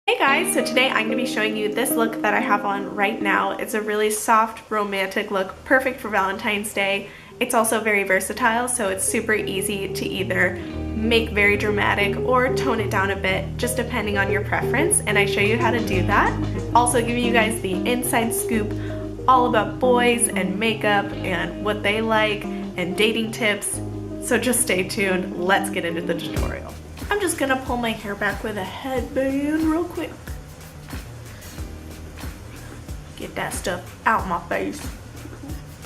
Hey guys, so today I'm going to be showing you this look that I have on right now. It's a really soft, romantic look, perfect for Valentine's Day. It's also very versatile, so it's super easy to either make very dramatic or tone it down a bit, just depending on your preference, and I show you how to do that. Also giving you guys the inside scoop all about boys and makeup and what they like and dating tips, so just stay tuned. Let's get into the tutorial. I'm just gonna pull my hair back with a headband real quick. Get that stuff out my face.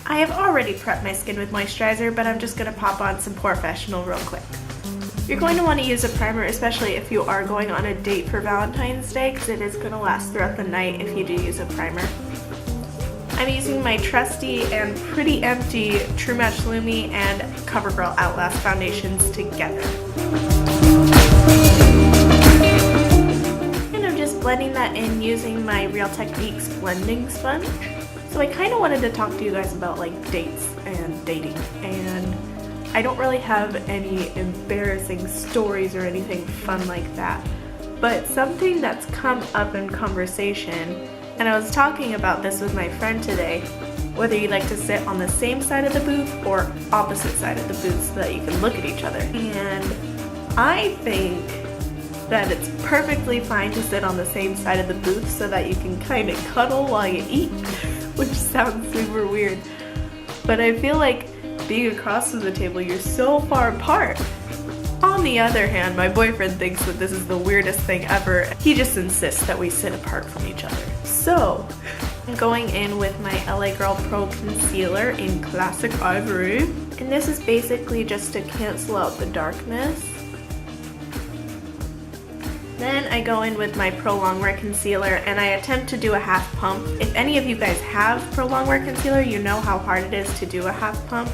I have already prepped my skin with moisturizer, but I'm just gonna pop on some Professional real quick. You're going to want to use a primer, especially if you are going on a date for Valentine's Day, because it is gonna last throughout the night if you do use a primer. I'm using my trusty and pretty empty True Match Lumi and CoverGirl Outlast foundations together. And I'm just blending that in using my Real Techniques blending sponge. So I kind of wanted to talk to you guys about like dates and dating, and I don't really have any embarrassing stories or anything fun like that, but something that's come up in conversation, and I was talking about this with my friend today, whether you like to sit on the same side of the booth or opposite side of the booth so that you can look at each other. And I think that it's perfectly fine to sit on the same side of the booth so that you can kind of cuddle while you eat, which sounds super weird. But I feel like being across from the table, you're so far apart. On the other hand, my boyfriend thinks that this is the weirdest thing ever. He just insists that we sit apart from each other. So, I'm going in with my LA Girl Pro Concealer in Classic Ivory. And this is basically just to cancel out the darkness. Then I go in with my Pro Longwear Concealer and I attempt to do a half pump. If any of you guys have Pro Longwear Concealer, you know how hard it is to do a half pump.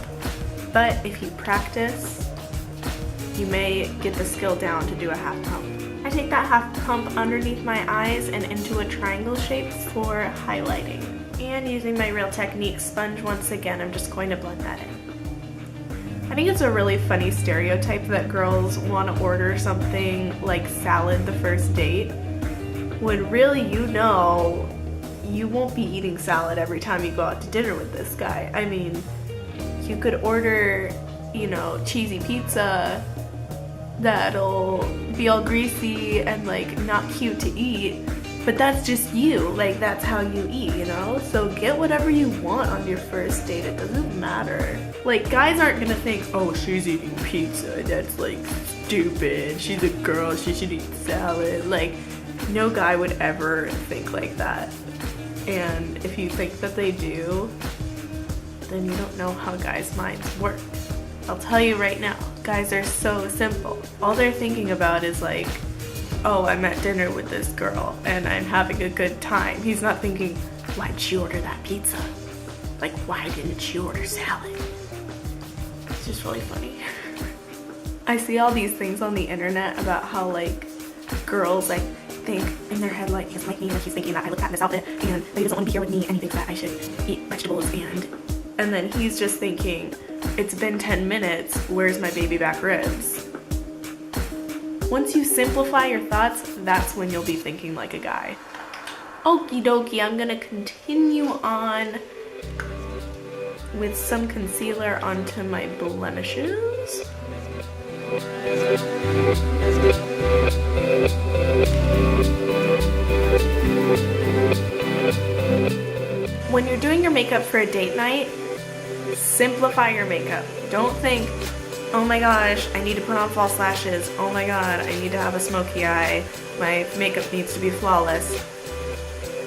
But if you practice, you may get the skill down to do a half pump. I take that half pump underneath my eyes and into a triangle shape for highlighting. And using my Real Techniques sponge once again, I'm just going to blend that in. I think it's a really funny stereotype that girls want to order something like salad the first date, when really you know you won't be eating salad every time you go out to dinner with this guy. I mean, you could order, you know, cheesy pizza that'll be all greasy and like not cute to eat, but that's just you, like that's how you eat, you know? So get whatever you want on your first date, it doesn't matter. Like, guys aren't gonna think, oh, she's eating pizza, that's like stupid, she's a girl, she should eat salad. Like, no guy would ever think like that. And if you think that they do, then you don't know how guys' minds work. I'll tell you right now, guys are so simple. All they're thinking about is like, oh, I'm at dinner with this girl and I'm having a good time. He's not thinking, why'd she order that pizza? Like, why didn't she order salad? It's just really funny. I see all these things on the internet about how like girls like think in their head like, he doesn't like me and he's thinking that I look fat in this outfit and that he doesn't want to be here with me and he thinks that I should eat vegetables, and then he's just thinking, it's been 10 minutes, where's my baby back ribs? Once you simplify your thoughts, that's when you'll be thinking like a guy. Okie dokie, I'm gonna continue on with some concealer onto my blemishes. When you're doing your makeup for a date night, simplify your makeup. Don't think, oh my gosh, I need to put on false lashes. Oh my god, I need to have a smoky eye. My makeup needs to be flawless.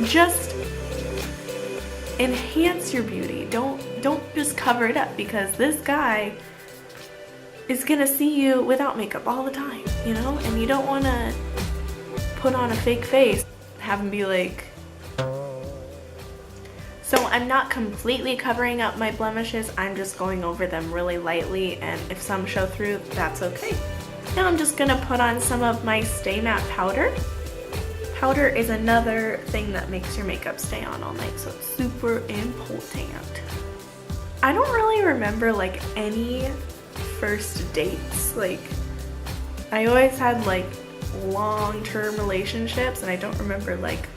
Just enhance your beauty. Don't just cover it up, because this guy is gonna see you without makeup all the time, you know? And you don't wanna put on a fake face, have him be like. So I'm not completely covering up my blemishes, I'm just going over them really lightly, and if some show through, that's okay. Now I'm just gonna put on some of my Stay Matte powder. Powder is another thing that makes your makeup stay on all night, so it's super important. I don't really remember like any first dates. Like, I always had like long-term relationships, and I don't remember like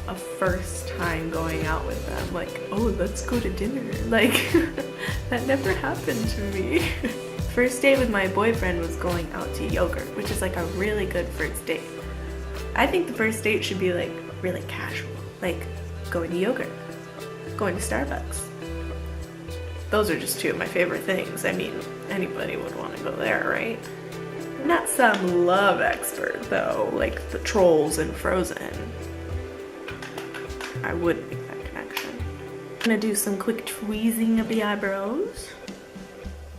a first time going out with them, like, oh, let's go to dinner. Like, that never happened to me. First date with my boyfriend was going out to yogurt, which is like a really good first date. I think the first date should be like really casual, like going to yogurt, going to Starbucks. Those are just two of my favorite things. I mean, anybody would want to go there, right? I'm not some love expert though, like the Trolls and Frozen. I would make that connection. I'm gonna do some quick tweezing of the eyebrows.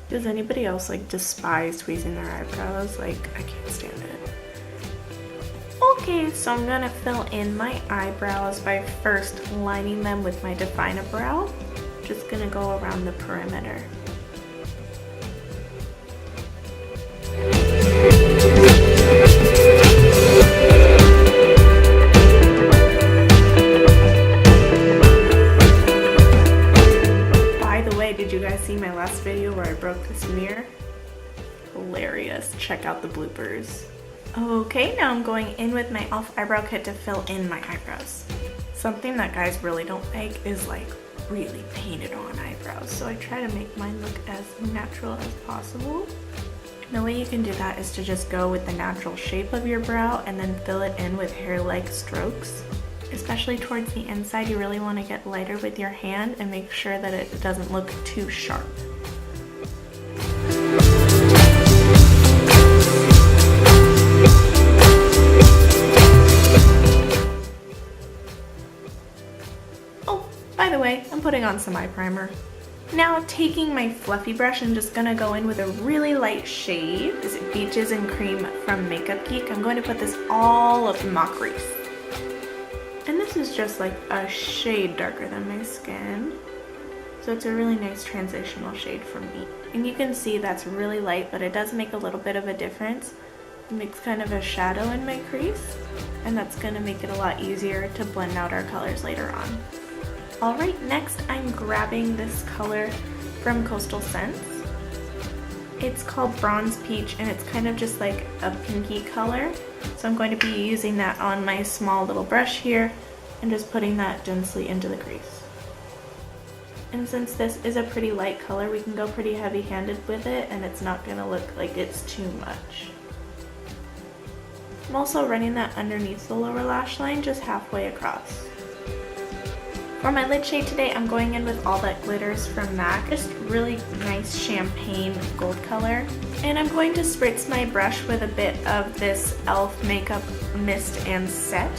Does anybody else like despise tweezing their eyebrows? Like, I can't stand it. Okay, so I'm gonna fill in my eyebrows by first lining them with my Define-A-Brow. Just gonna go around the perimeter. Did you guys see my last video where I broke this mirror? Hilarious. Check out the bloopers. Okay, now I'm going in with my e.l.f. eyebrow kit to fill in my eyebrows. Something that guys really don't like is like really painted on eyebrows, so I try to make mine look as natural as possible. The way you can do that is to just go with the natural shape of your brow and then fill it in with hair-like strokes. Especially towards the inside, you really want to get lighter with your hand and make sure that it doesn't look too sharp. Oh, by the way, I'm putting on some eye primer. Now taking my fluffy brush, I'm just gonna go in with a really light shade. This is Beaches and Cream from Makeup Geek. I'm going to put this all up in my crease. And this is just like a shade darker than my skin. So it's a really nice transitional shade for me. And you can see that's really light, but it does make a little bit of a difference. It makes kind of a shadow in my crease, and that's gonna make it a lot easier to blend out our colors later on. Alright, next I'm grabbing this color from Coastal Scents. It's called Bronze Peach, and it's kind of just like a pinky color. So I'm going to be using that on my small little brush here and just putting that gently into the crease. And since this is a pretty light color, we can go pretty heavy-handed with it and it's not going to look like it's too much. I'm also running that underneath the lower lash line, just halfway across. For my lid shade today, I'm going in with All That Glitters from MAC. Just really nice champagne gold color. And I'm going to spritz my brush with a bit of this e.l.f. Makeup Mist and Set.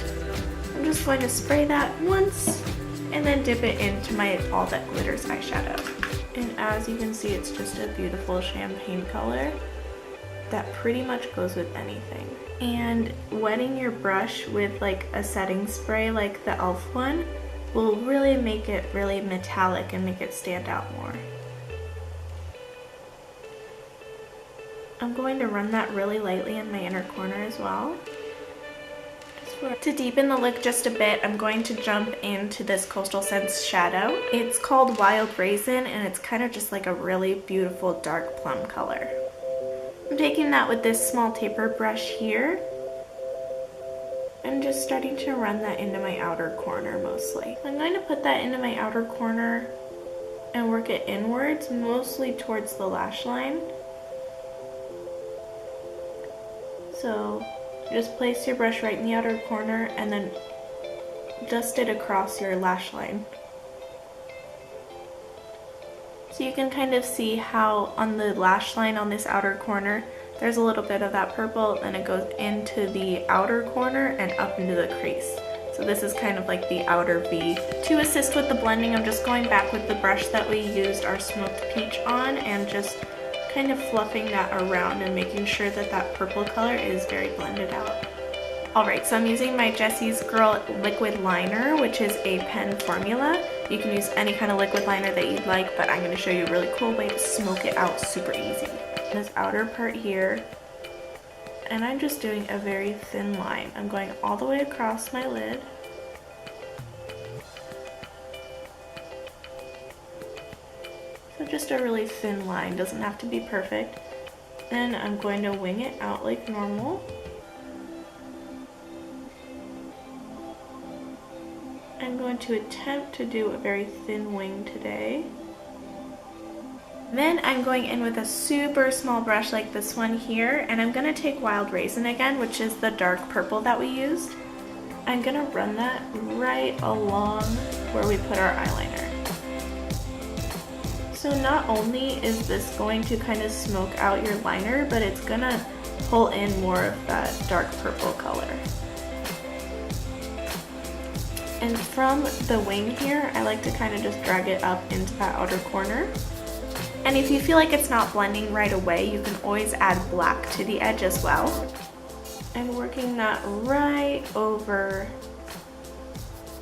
I'm just going to spray that once and then dip it into my All That Glitters eyeshadow. And as you can see, it's just a beautiful champagne color that pretty much goes with anything. And wetting your brush with like a setting spray like the e.l.f. one will really make it really metallic and make it stand out more. I'm going to run that really lightly in my inner corner as well. To deepen the look just a bit, I'm going to jump into this Coastal Scents shadow. It's called Wild Raisin, and it's kind of just like a really beautiful dark plum color. I'm taking that with this small taper brush here and just starting to run that into my outer corner mostly. I'm going to put that into my outer corner and work it inwards, mostly towards the lash line. So just place your brush right in the outer corner and then dust it across your lash line. So you can kind of see how on the lash line on this outer corner, there's a little bit of that purple, then it goes into the outer corner and up into the crease. So this is kind of like the outer V. To assist with the blending, I'm just going back with the brush that we used our smoked peach on and just kind of fluffing that around and making sure that that purple color is very blended out. Alright, so I'm using my Jessie's Girl liquid liner, which is a pen formula. You can use any kind of liquid liner that you'd like, but I'm going to show you a really cool way to smoke it out super easy. This outer part here, and I'm just doing a very thin line. I'm going all the way across my lid. So just a really thin line, doesn't have to be perfect. Then I'm going to wing it out like normal. I'm going to attempt to do a very thin wing today. Then I'm going in with a super small brush like this one here, and I'm going to take Wild Raisin again, which is the dark purple that we used. I'm going to run that right along where we put our eyeliner. So not only is this going to kind of smoke out your liner, but it's going to pull in more of that dark purple color. And from the wing here, I like to kind of just drag it up into that outer corner. And if you feel like it's not blending right away, you can always add black to the edge as well. And working that right over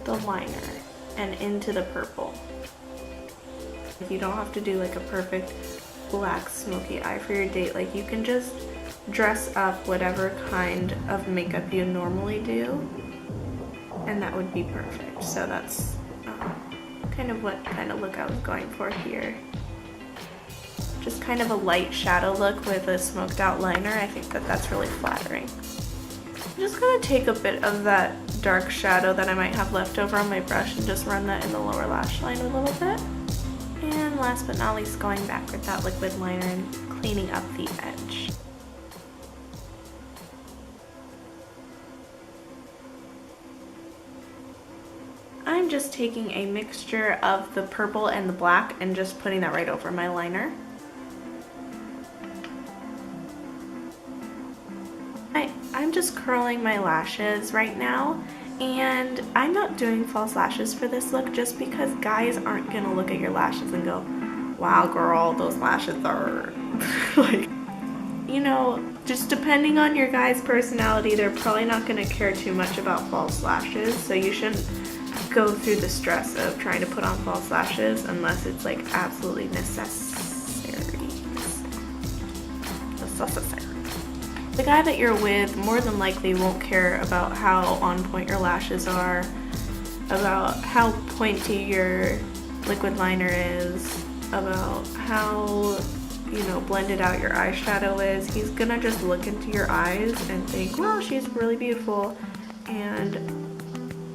the liner and into the purple. You don't have to do like a perfect black smoky eye for your date. Like, you can just dress up whatever kind of makeup you normally do, and that would be perfect. So that's kind of what kind of look I was going for here. Just kind of a light shadow look with a smoked out liner. I think that that's really flattering. I'm just gonna take a bit of that dark shadow that I might have left over on my brush and just run that in the lower lash line a little bit. And last but not least, going back with that liquid liner and cleaning up the edge. I'm just taking a mixture of the purple and the black and just putting that right over my liner. I'm just curling my lashes right now, and I'm not doing false lashes for this look just because guys aren't gonna look at your lashes and go, wow girl, those lashes are like, you know, just depending on your guy's personality, they're probably not gonna care too much about false lashes, so you shouldn't go through the stress of trying to put on false lashes unless it's like absolutely necessary. The guy that you're with more than likely won't care about how on point your lashes are, about how pointy your liquid liner is, about how, you know, blended out your eyeshadow is. He's gonna just look into your eyes and think, well, she's really beautiful, and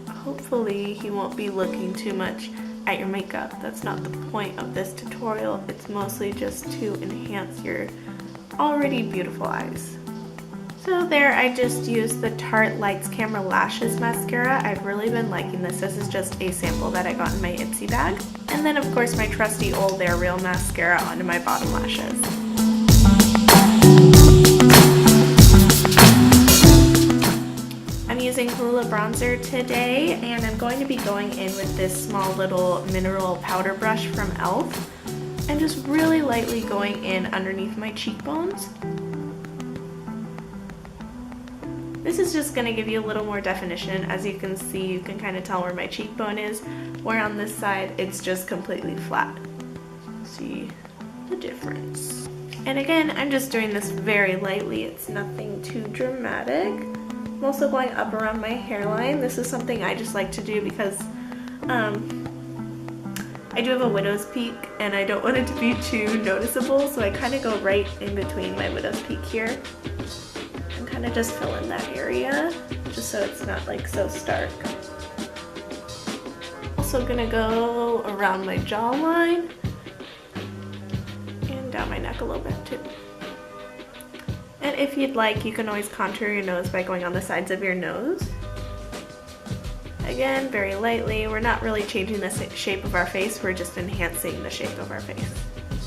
hopefully he won't be looking too much at your makeup. That's not the point of this tutorial. It's mostly just to enhance your already beautiful eyes. So there, I just used the Tarte Lights Camera Lashes mascara. I've really been liking this. This is just a sample that I got in my Ipsy bag. And then of course my trusty old They're Real mascara onto my bottom lashes. I'm using Hoola bronzer today, and I'm going to be going in with this small little mineral powder brush from e.l.f. and just really lightly going in underneath my cheekbones. This is just going to give you a little more definition. As you can see, you can kind of tell where my cheekbone is, where on this side it's just completely flat. See the difference. And again, I'm just doing this very lightly. It's nothing too dramatic. I'm also going up around my hairline. This is something I just like to do because I do have a widow's peak and I don't want it to be too noticeable, so I kind of go right in between my widow's peak here. Kind of just fill in that area just so it's not like so stark. Also gonna go around my jawline and down my neck a little bit too. And if you'd like, you can always contour your nose by going on the sides of your nose. Again, very lightly. We're not really changing the shape of our face, we're just enhancing the shape of our face.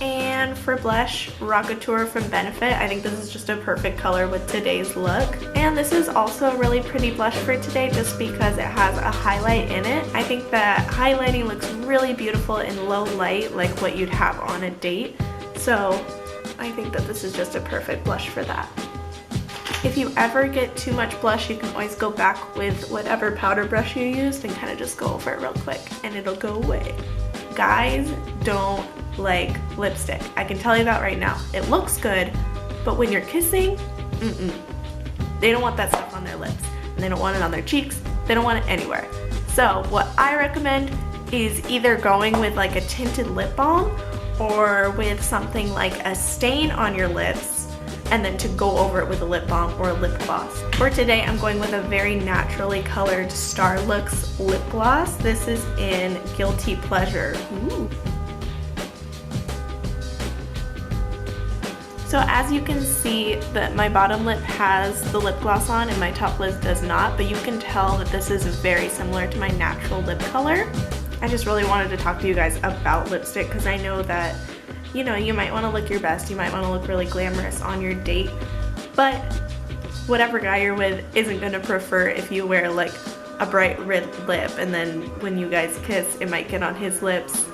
And for blush, Rockateur from Benefit. I think this is just a perfect color with today's look. And this is also a really pretty blush for today just because it has a highlight in it. I think that highlighting looks really beautiful in low light, like what you'd have on a date. So I think that this is just a perfect blush for that. If you ever get too much blush, you can always go back with whatever powder brush you used and kind of just go over it real quick and it'll go away. Guys don't like lipstick. I can tell you that right now. It looks good, but when you're kissing, they don't want that stuff on their lips. And they don't want it on their cheeks. They don't want it anywhere. So what I recommend is either going with like a tinted lip balm or with something like a stain on your lips and then to go over it with a lip balm or a lip gloss. For today, I'm going with a very naturally colored Starlooks lip gloss. This is in Guilty Pleasure. Ooh. So as you can see that my bottom lip has the lip gloss on and my top lip does not, but you can tell that this is very similar to my natural lip color. I just really wanted to talk to you guys about lipstick because I know that, you know, you might want to look your best, you might want to look really glamorous on your date, but whatever guy you're with isn't going to prefer if you wear like a bright red lip and then when you guys kiss it might get on his lips.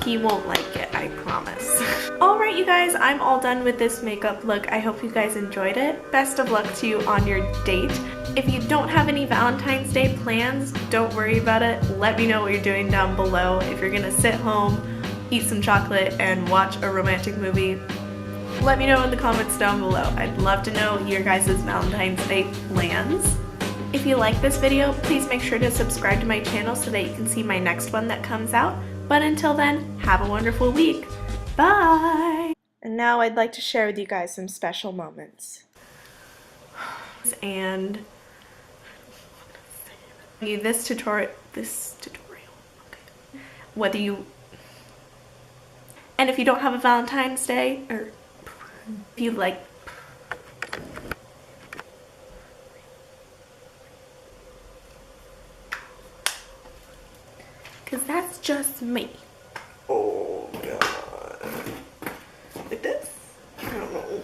He won't like it, I promise. Alright you guys, I'm all done with this makeup look. I hope you guys enjoyed it. Best of luck to you on your date. If you don't have any Valentine's Day plans, don't worry about it. Let me know what you're doing down below. If you're gonna sit home, eat some chocolate, and watch a romantic movie, let me know in the comments down below. I'd love to know your guys' Valentine's Day plans. If you like this video, please make sure to subscribe to my channel so that you can see my next one that comes out. But until then, have a wonderful week. Bye! And now I'd like to share with you guys some special moments. And this tutorial, okay. Whether you, and if you don't have a Valentine's Day, or if you like, because that's just me. Oh god. Like this? I don't know.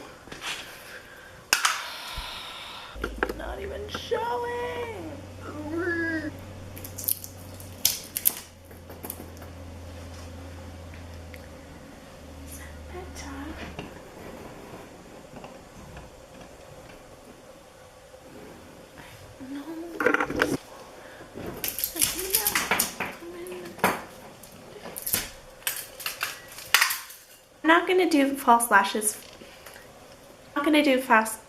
It's not even showing. Is that bedtime? No. I'm not gonna do false lashes. I'm not gonna do fast.